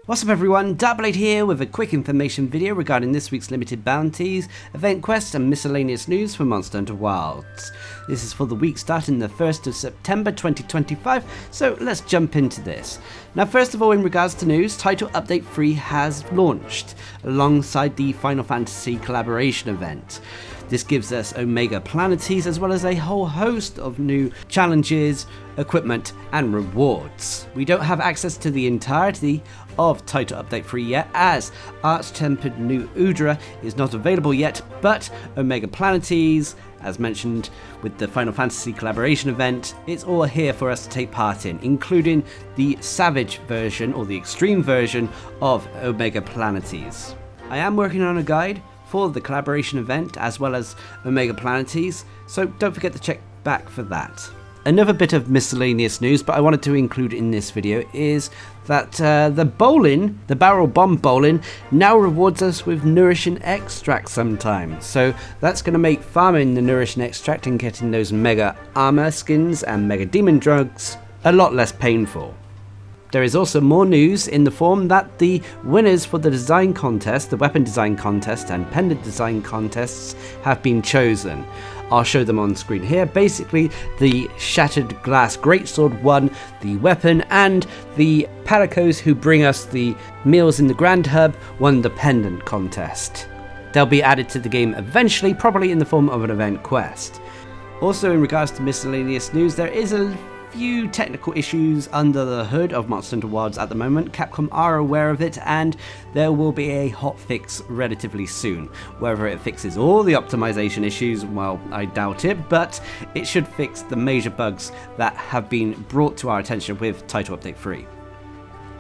What's up everyone, Darcblade here with a quick information video regarding this week's limited bounties, event quests and miscellaneous news for Monster Hunter Wilds. This is for the week starting the 1st of September 2025, so let's jump into this. Now first of all, in regards to news, Title Update 3 has launched alongside the Final Fantasy collaboration event. This gives us Omega Planetes as well as a whole host of new challenges, equipment and rewards. We don't have access to the entirety of Title Update 3 yet, as Arch-Tempered New Udra is not available yet, but Omega Planetes, as mentioned with the Final Fantasy collaboration event, it's all here for us to take part in, including the Savage version or the Extreme version of Omega Planetes. I am working on a guide for the collaboration event as well as Omega Planetes, so don't forget to check back for that. Another bit of miscellaneous news, but I wanted to include in this video, is that the barrel bomb bowling now rewards us with nourishing extract sometimes. So that's going to make farming the nourishing extract and getting those mega armor skins and mega demon drugs a lot less painful. There is also more news in the form that the winners for the design contest, the weapon design contest and pendant design contests have been chosen. I'll show them on screen here. Basically, the Shattered Glass Greatsword won the weapon, and the Palicos who bring us the meals in the Grand Hub won the pendant contest. They'll be added to the game eventually, probably in the form of an event quest. Also, in regards to miscellaneous news, there is a few technical issues under the hood of Monster Hunter Wilds at the moment. Capcom are aware of it, and there will be a hotfix relatively soon. Whether it fixes all the optimization issues, well, I doubt it, but it should fix the major bugs that have been brought to our attention with Title Update 3.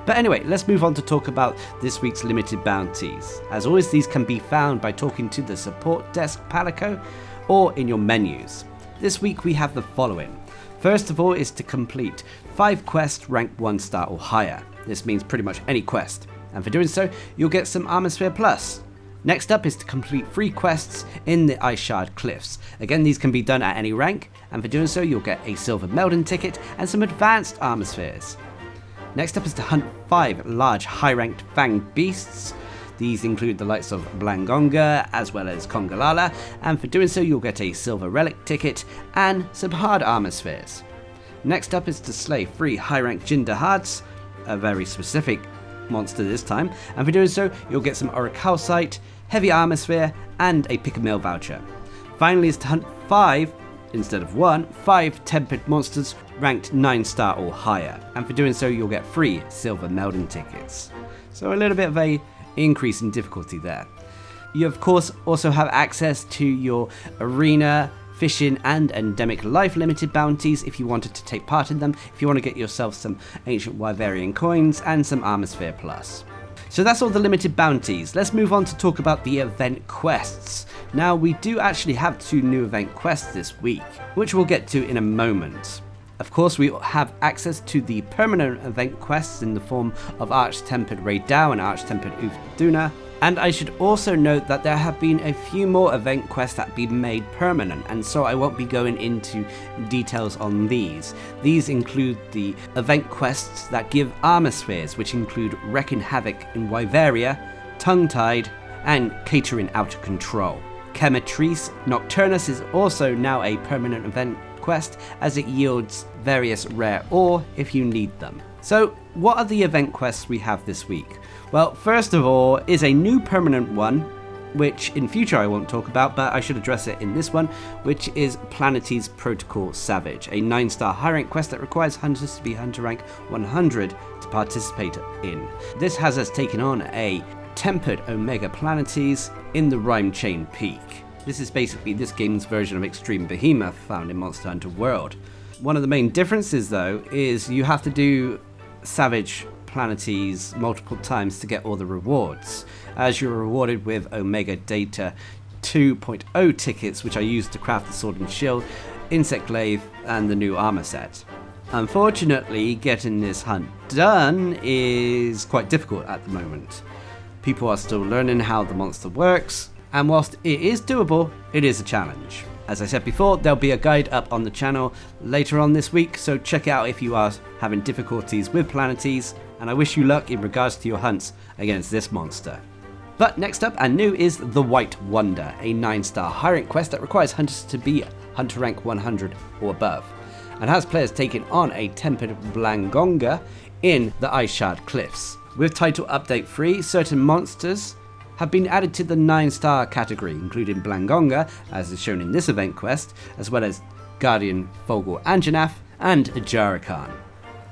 But anyway, let's move on to talk about this week's limited bounties. As always, these can be found by talking to the support desk Palico or in your menus. This week we have the following. First of all is to complete 5 quests ranked 1 star or higher. This means pretty much any quest, and for doing so you'll get some Armor Sphere Plus. Next up is to complete 3 quests in the Ice Shard Cliffs. Again, these can be done at any rank, and for doing so you'll get a Silver Meldon ticket and some advanced Armor Spheres. Next up is to hunt 5 large high-ranked Fanged Beasts. These include the likes of Blangonga as well as Congalala, and for doing so you'll get a Silver Relic ticket and some hard armor spheres. Next up is to slay 3 high-ranked Jindahads, a very specific monster this time, and for doing so you'll get some Orichalcite, heavy armor sphere and a Pick-a-Mill voucher. Finally is to hunt 5, instead of 5 tempered monsters ranked 9 star or higher, and for doing so you'll get 3 Silver Meldon tickets. So a little bit of a increase in difficulty there. You of course also have access to your arena, fishing and endemic life limited bounties if you wanted to take part in them, if you want to get yourself some ancient Wyverian coins and some Armor Sphere Plus. So that's all the limited bounties. Let's move on to talk about the event quests. Now we do actually have 2 new event quests this week, which we'll get to in a moment. Of course, we have access to the permanent event quests in the form of Arch-Tempered Raidao and Arch-Tempered Ufduna. And I should also note that there have been a few more event quests that have been made permanent, and so I won't be going into details on these. These include the event quests that give armor spheres, which include Wrecking Havoc in Wyveria, Tongue-Tied, and Catering Out of Control. Chematrice Nocturnus is also now a permanent event quest, as it yields various rare ore if you need them. So what are the event quests we have this week? Well, first of all is a new permanent one, which in future I won't talk about, but I should address it in this one, which is Planetes Protocol Savage, a 9 star high rank quest that requires hunters to be hunter rank 100 to participate in. This has us taking on a tempered Omega Planetes in the Rhyme Chain Peak. This is basically this game's version of Extreme Behemoth found in Monster Hunter World. One of the main differences though is you have to do Savage Planetes multiple times to get all the rewards, as you're rewarded with Omega Data 2.0 tickets, which I used to craft the Sword and Shield, Insect Glaive and the new armor set. Unfortunately, getting this hunt done is quite difficult at the moment. People are still learning how the monster works, and whilst it is doable, it is a challenge. As I said before, there'll be a guide up on the channel later on this week, so check it out if you are having difficulties with Planetes. and I wish you luck in regards to your hunts against this monster. But next up and new is the White Wonder, a 9-star high rank quest that requires hunters to be hunter rank 100 or above, and has players taking on a tempered Blangonga in the Ice Shard Cliffs. With title update 3, certain monsters have been added to the 9-star category, including Blangonga, as is shown in this event quest, as well as Guardian Fogel Anjanath and Jarakan.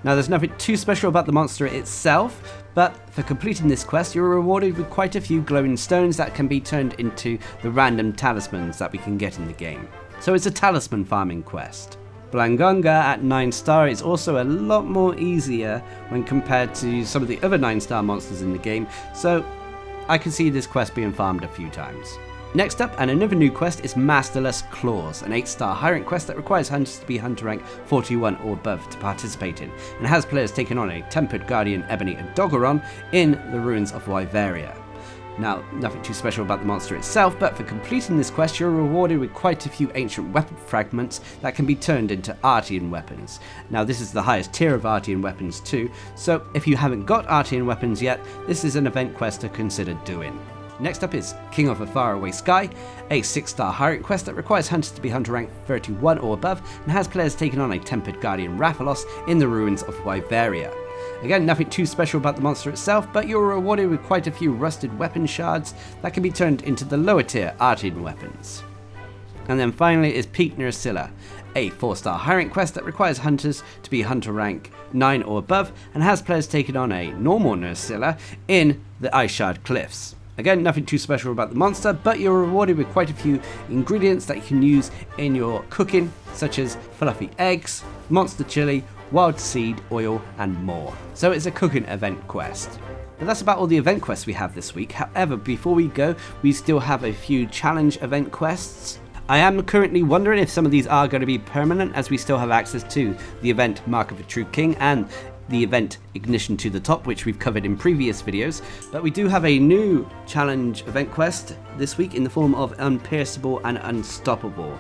Now there's nothing too special about the monster itself, but for completing this quest you're rewarded with quite a few glowing stones that can be turned into the random talismans that we can get in the game. So it's a talisman farming quest. Blangonga at 9-star is also a lot more easier when compared to some of the other 9-star monsters in the game, so I can see this quest being farmed a few times. Next up, and another new quest, is Masterless Claws, an 8-star high rank quest that requires hunters to be hunter rank 41 or above to participate in, and has players taking on a Tempered Guardian Ebony Dogoron in the ruins of Wyveria. Now, nothing too special about the monster itself, but for completing this quest you're rewarded with quite a few ancient weapon fragments that can be turned into Artian weapons. Now this is the highest tier of Artian weapons too, so if you haven't got Artian weapons yet, this is an event quest to consider doing. Next up is King of a Faraway Sky, a 6-star high rank quest that requires hunters to be hunter rank 31 or above, and has players taking on a Tempered Guardian Rathalos in the ruins of Wyveria. Again, nothing too special about the monster itself, but you're rewarded with quite a few rusted weapon shards that can be turned into the lower tier Artian weapons. And then finally is Peak Nursilla, a 4-star high rank quest that requires hunters to be hunter rank 9 or above, and has players taking on a normal Nursilla in the Ice Shard Cliffs. Again, nothing too special about the monster, but you're rewarded with quite a few ingredients that you can use in your cooking, such as fluffy eggs, monster chili, wild seed oil, and more. So it's a cooking event quest. But that's about all the event quests we have this week. However, before we go, we still have a few challenge event quests. I am currently wondering if some of these are going to be permanent, as we still have access to the event Mark of a True King and the event Ignition to the Top, which we've covered in previous videos. But we do have a new challenge event quest this week in the form of Unpierceable and Unstoppable,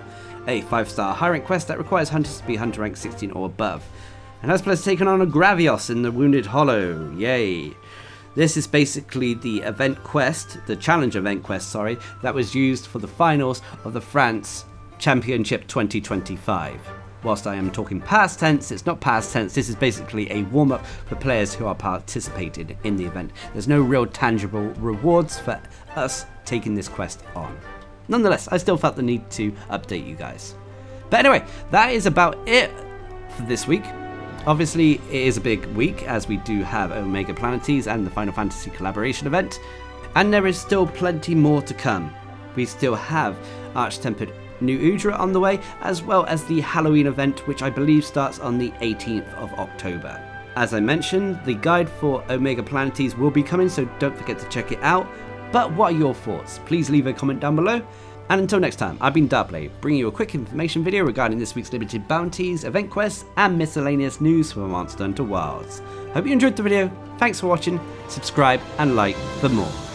a 5-star high rank quest that requires hunters to be hunter rank 16 or above, and has players taken on a Gravios in the Wounded Hollow. Yay! This is basically the event quest, the challenge event quest, sorry, that was used for the finals of the France Championship 2025. Whilst I am talking past tense, it's not past tense, this is basically a warm-up for players who are participating in the event. There's no real tangible rewards for us taking this quest on. Nonetheless, I still felt the need to update you guys. But anyway, that is about it for this week. Obviously, it is a big week, as we do have Omega Planetes and the Final Fantasy collaboration event, and there is still plenty more to come. We still have Arch-Tempered New Udra on the way, as well as the Halloween event, which I believe starts on the 18th of October. As I mentioned, the guide for Omega Planetes will be coming, so don't forget to check it out. But what are your thoughts? Please leave a comment down below. And until next time, I've been Darcblade, bringing you a quick information video regarding this week's limited bounties, event quests, and miscellaneous news for Monster Hunter Wilds. Hope you enjoyed the video, thanks for watching, subscribe and like for more.